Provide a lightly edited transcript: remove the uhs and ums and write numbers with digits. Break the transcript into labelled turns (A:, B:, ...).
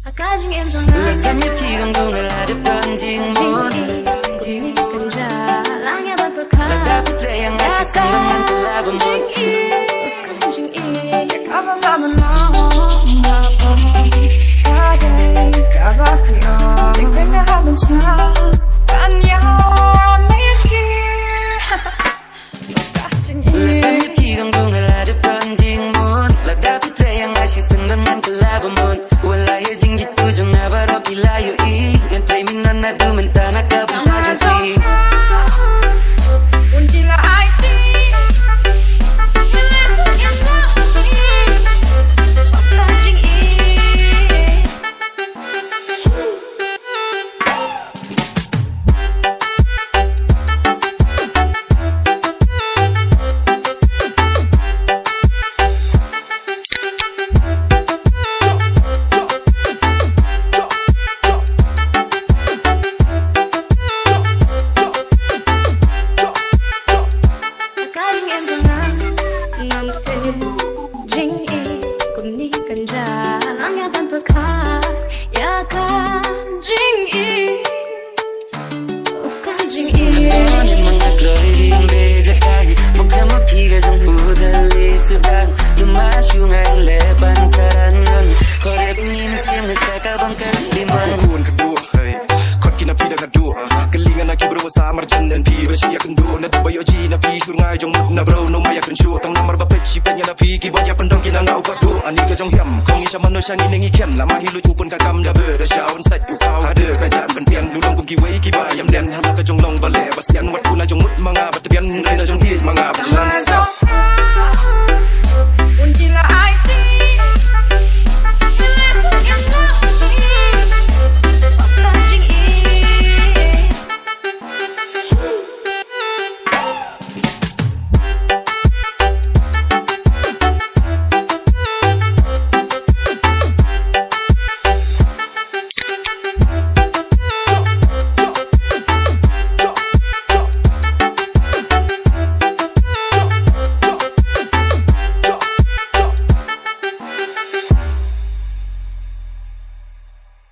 A: Rasanya pigang bunga ladap banting moon Lada putih yang ngasih sendaman kelabang moon Rasanya pigang bunga ladap banting moon Lada putih yang ngasih sendaman kelabang moon Walaya jinggit tujung nabarok ilayo i Ngantay minon na dumanta na kapapasasi
B: Until I think Sang ini ngi kem lama hilu pun kakam dah ber dah shaun sat u kau ada kerajaan penpian lulong kum ki wei ki ba yam den ham ka jong long bale basian wat kuna jong mut manga bat pian rena jong hi manga bat lan until I